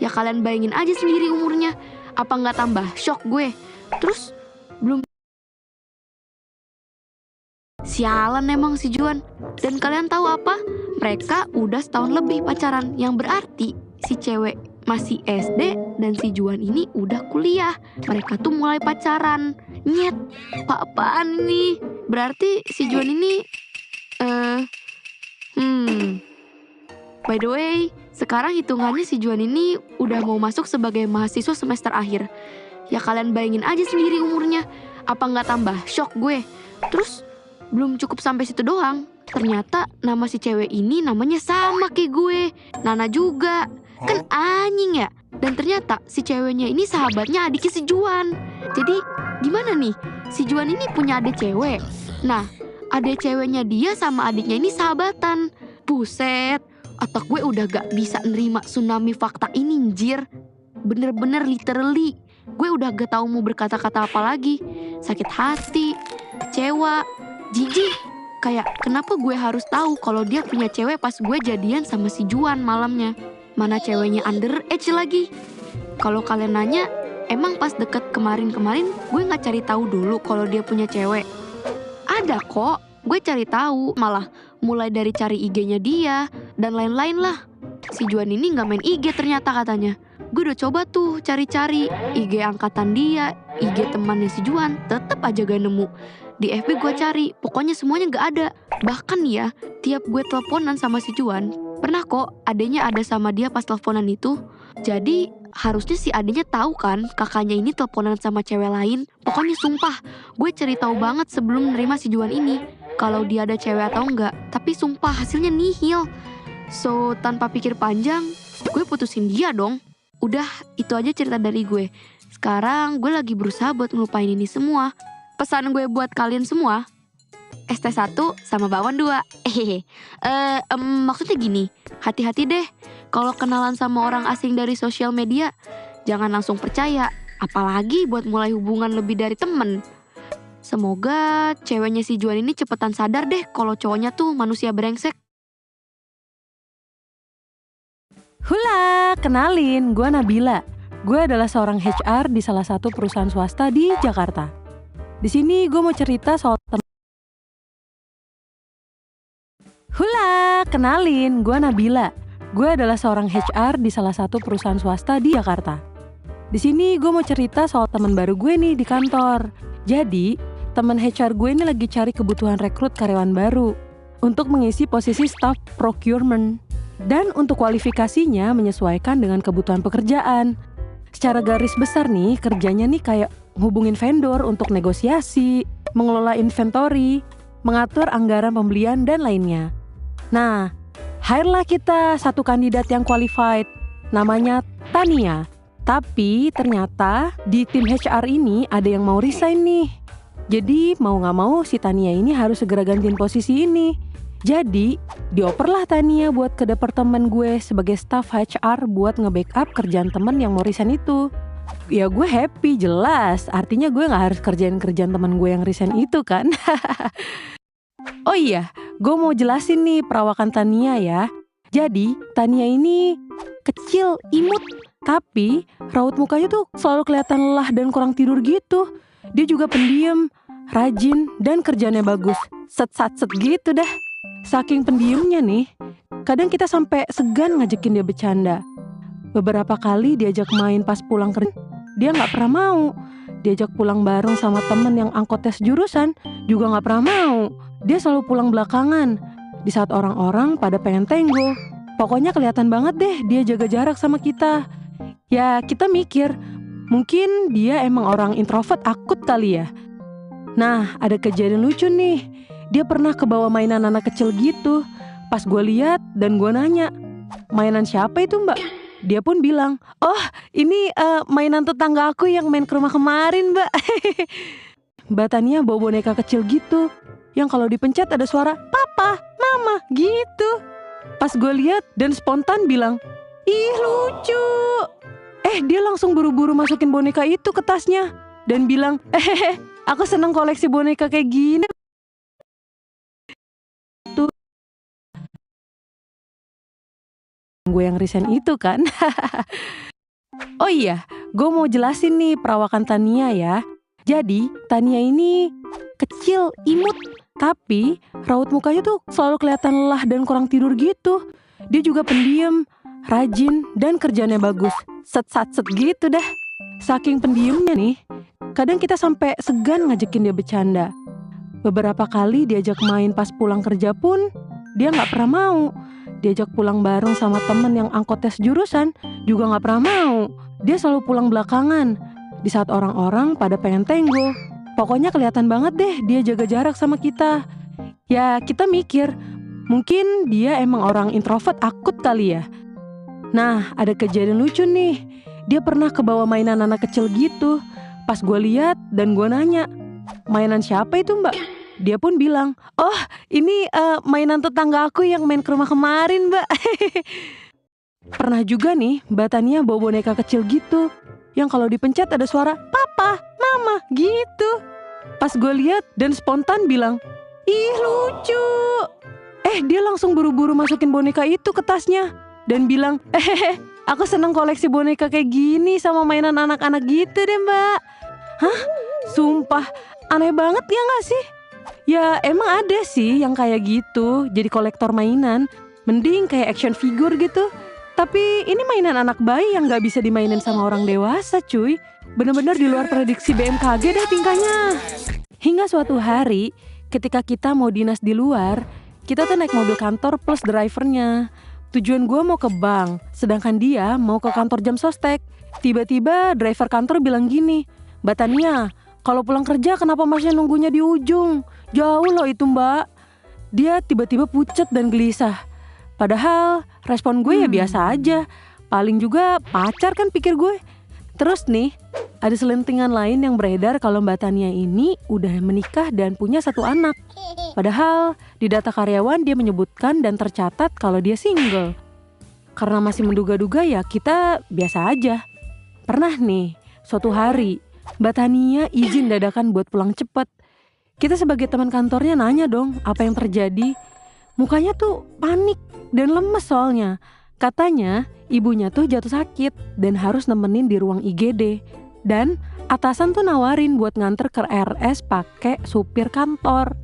Ya kalian bayangin aja sendiri umurnya. Apa nggak tambah shock gue? Terus belum sialan emang si Juan. Dan kalian tahu apa? Mereka udah setahun lebih pacaran. Yang berarti si cewek masih SD dan si Juan ini udah kuliah. Mereka tuh mulai pacaran. Nyet, apaan ini? Berarti si Juan ini by the way, sekarang hitungannya si Juan ini udah mau masuk sebagai mahasiswa semester akhir. Ya kalian bayangin aja sendiri umurnya. Apa nggak tambah shock gue? Terus belum cukup sampai situ doang. Ternyata nama si cewek ini namanya sama kayak gue. Nana juga. Kan anjing ya. Dan ternyata si ceweknya ini sahabatnya adiknya si Juan. Jadi gimana nih? Si Juan ini punya adik cewek. Nah, adik ceweknya dia sama adiknya ini sahabatan. Buset. Otak gue udah gak bisa nerima tsunami fakta ini anjir. Bener-bener literally. Gue udah gak tahu mau berkata-kata apa lagi. Sakit hati, kecewa, jijik. Kayak kenapa gue harus tahu kalau dia punya cewek pas gue jadian sama si Juan malamnya. Mana ceweknya underage lagi. Kalau kalian nanya, emang pas deket kemarin-kemarin gue gak cari tahu dulu kalau dia punya cewek? Ada kok, gue cari tahu. Malah mulai dari cari IG-nya dia dan lain-lain lah. Si Juan ini gak main IG ternyata katanya. Gue udah coba tuh cari-cari IG angkatan dia, IG temannya si Juan, tetep aja gak nemu. Di FB gue cari, pokoknya semuanya gak ada. Bahkan ya, tiap gue teleponan sama si Juan, pernah kok adenya ada sama dia pas teleponan itu. Jadi harusnya si adenya tahu kan kakaknya ini teleponan sama cewek lain. Pokoknya sumpah, gue cari tahu banget sebelum nerima si Juan ini kalau dia ada cewek atau enggak. Tapi sumpah hasilnya nihil. So tanpa pikir panjang, gue putusin dia dong. Udah, itu aja cerita dari gue. Sekarang gue lagi berusaha buat ngelupain ini semua. Pesan gue buat kalian semua, ST1 sama bakwan 2. Maksudnya gini, hati-hati deh kalau kenalan sama orang asing dari sosial media. Jangan langsung percaya, apalagi buat mulai hubungan lebih dari temen. Semoga ceweknya si Juan ini cepetan sadar deh kalau cowoknya tuh manusia brengsek. Hula, kenalin, gue Nabila. Gue adalah seorang HR di salah satu perusahaan swasta di Jakarta. Di sini gue mau cerita soal Hula, kenalin, gue Nabila. Gue adalah seorang HR di salah satu perusahaan swasta di Jakarta. Di sini gue mau cerita soal teman baru gue nih di kantor. Jadi, teman HR gue ini lagi cari kebutuhan rekrut karyawan baru untuk mengisi posisi staff procurement. Dan untuk kualifikasinya menyesuaikan dengan kebutuhan pekerjaan. Secara garis besar nih, kerjanya nih kayak hubungin vendor untuk negosiasi, mengelola inventory, mengatur anggaran pembelian dan lainnya. Nah, hire-lah kita satu kandidat yang qualified, namanya Tania. Tapi ternyata di tim HR ini ada yang mau resign nih. Jadi mau gak mau si Tania ini harus segera gantiin posisi ini. Jadi dioperlah Tania buat ke departemen gue sebagai staff HR buat nge-backup kerjaan temen yang mau resign itu. Ya gue happy jelas, artinya gue gak harus kerjain kerjaan temen gue yang resign itu kan. Oh iya, gue mau jelasin nih perawakan Tania ya. Jadi Tania ini kecil, imut, tapi raut mukanya tuh selalu kelihatan lelah dan kurang tidur gitu. Dia juga pendiam, rajin, dan kerjanya bagus. Set-set gitu dah. Saking pendiamnya nih, kadang kita sampai segan ngajakin dia bercanda. Beberapa kali diajak main pas pulang kerja, dia gak pernah mau. Diajak pulang bareng sama temen yang angkotnya sejurusan, juga gak pernah mau. Dia selalu pulang belakangan, di saat orang-orang pada pengen tenggo. Pokoknya kelihatan banget deh dia jaga jarak sama kita. Ya kita mikir, mungkin dia emang orang introvert akut kali ya. Nah ada kejadian lucu nih. Dia pernah kebawa mainan anak kecil gitu. Pas gue lihat dan gue nanya, mainan siapa itu mbak? Dia pun bilang, oh ini mainan tetangga aku yang main ke rumah kemarin mbak. Mbak Tania bawa boneka kecil gitu, yang kalau dipencet ada suara papa, mama gitu. Pas gue lihat dan spontan bilang, ih lucu. Dia langsung buru-buru masukin boneka itu ke tasnya dan bilang, aku seneng koleksi boneka kayak gini. Gue yang resign itu kan. Oh iya, gue mau jelasin nih perawakan Tania ya. Jadi, Tania ini kecil, imut, tapi raut mukanya tuh selalu kelihatan lelah dan kurang tidur gitu. Dia juga pendiam, rajin, dan kerjanya bagus. Set-set gitu dah. Saking pendiamnya nih, kadang kita sampai segan ngajakin dia bercanda. Beberapa kali diajak main pas pulang kerja pun, dia gak pernah mau. Diajak pulang bareng sama temen yang angkotnya sejurusan, juga gak pernah mau. Dia selalu pulang belakangan, di saat orang-orang pada pengen tenggo. Pokoknya kelihatan banget deh dia jaga jarak sama kita. Ya kita mikir, mungkin dia emang orang introvert akut kali ya. Nah ada kejadian lucu nih. Dia pernah kebawa mainan anak kecil gitu. Pas gue lihat dan gue nanya, mainan siapa itu mbak? Dia pun bilang, oh ini mainan tetangga aku yang main ke rumah kemarin mbak. Pernah juga nih Mbak Tania bawa boneka kecil gitu, yang kalau dipencet ada suara papa, mama gitu. Pas gue lihat dan spontan bilang, ih lucu. Dia langsung buru-buru masukin boneka itu ke tasnya dan bilang, aku seneng koleksi boneka kayak gini sama mainan anak-anak gitu deh mbak. Hah? Sumpah, aneh banget ya gak sih? Ya emang ada sih yang kayak gitu, jadi kolektor mainan. Mending kayak action figure gitu. Tapi ini mainan anak bayi yang gak bisa dimainin sama orang dewasa cuy. Bener-bener di luar prediksi BMKG deh tingkahnya. Hingga suatu hari, ketika kita mau dinas di luar, kita tuh naik mobil kantor plus drivernya. Tujuan gue mau ke bank, sedangkan dia mau ke kantor jam sostek. Tiba-tiba driver kantor bilang gini, Mbak Tania, kalau pulang kerja kenapa masnya nunggunya di ujung? Jauh loh itu mbak. Dia tiba-tiba pucet dan gelisah. Padahal respon gue ya biasa aja. Paling juga pacar kan pikir gue. Terus nih, ada selentingan lain yang beredar kalau Mbak Tania ini udah menikah dan punya 1 anak. Padahal di data karyawan dia menyebutkan dan tercatat kalau dia single. Karena masih menduga-duga ya kita biasa aja. Pernah nih, suatu hari Mbak Tania izin dadakan buat pulang cepet. Kita sebagai teman kantornya nanya dong apa yang terjadi. Mukanya tuh panik dan lemes soalnya. Katanya ibunya tuh jatuh sakit dan harus nemenin di ruang IGD. Dan atasan tuh nawarin buat nganter ke RS pakai supir kantor.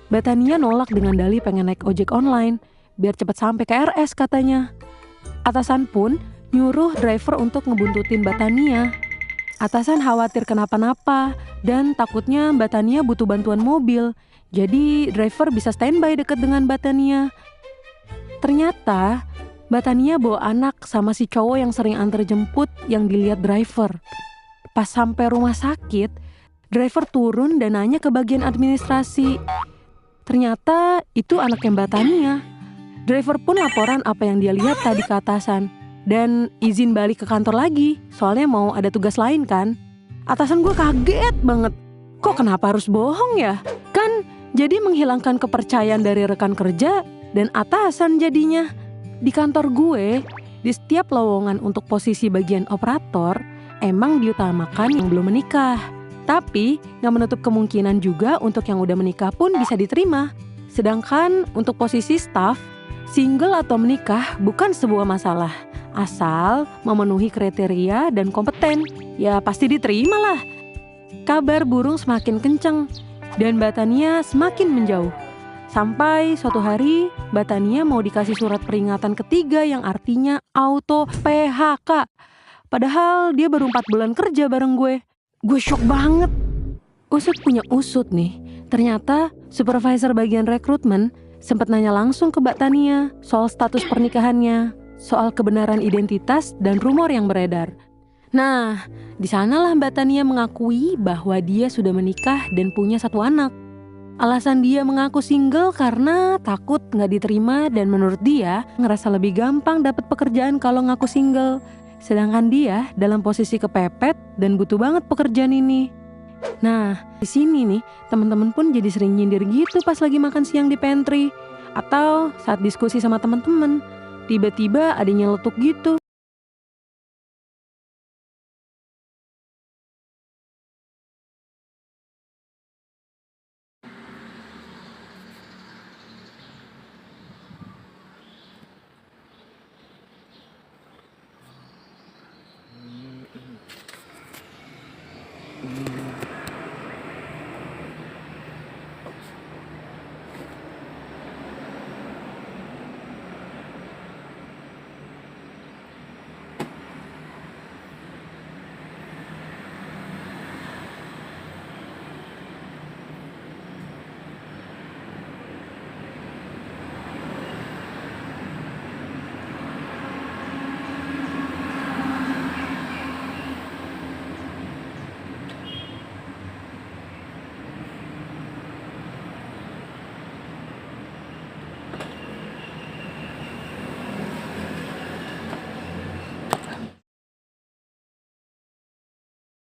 Mbak Tania nolak dengan dalih pengen naik ojek online biar cepet sampai ke RS katanya. Atasan pun nyuruh driver untuk ngebuntutin Mbak Tania. Atasan khawatir kenapa-napa dan takutnya Mbak Tania butuh bantuan mobil. Jadi driver bisa standby dekat dengan Mbak Tania. Ternyata Mbak Tania bawa anak sama si cowok yang sering antar jemput yang dilihat driver. Pas sampai rumah sakit, driver turun dan nanya ke bagian administrasi. Ternyata itu anaknya Mbak Tania. Driver pun laporan apa yang dia lihat tadi ke atasan. Dan izin balik ke kantor lagi, soalnya mau ada tugas lain kan. Atasan gue kaget banget. Kok kenapa harus bohong ya? Kan jadi menghilangkan kepercayaan dari rekan kerja dan atasan jadinya. Di kantor gue, di setiap lowongan untuk posisi bagian operator, emang diutamakan yang belum menikah. Tapi gak menutup kemungkinan juga untuk yang udah menikah pun bisa diterima. Sedangkan untuk posisi staff, single atau menikah bukan sebuah masalah. Asal memenuhi kriteria dan kompeten, ya pasti diterima lah. Kabar burung semakin kenceng dan Mbak Tania semakin menjauh. Sampai suatu hari Mbak Tania mau dikasih surat peringatan ketiga yang artinya auto PHK. Padahal dia baru 4 bulan kerja bareng gue. Gue shock banget. Usut punya usut nih. Ternyata supervisor bagian rekrutmen sempat nanya langsung ke Mbak Tania soal status pernikahannya, soal kebenaran identitas dan rumor yang beredar. Nah, di sanalah Mbak Tania mengakui bahwa dia sudah menikah dan punya 1 anak. Alasan dia mengaku single karena takut nggak diterima dan menurut dia ngerasa lebih gampang dapat pekerjaan kalau ngaku single. Sedangkan dia dalam posisi kepepet dan butuh banget pekerjaan ini. Nah, di sini nih teman-teman pun jadi sering nyindir gitu pas lagi makan siang di pantry atau saat diskusi sama teman-teman. Tiba-tiba ada nyeletuk gitu.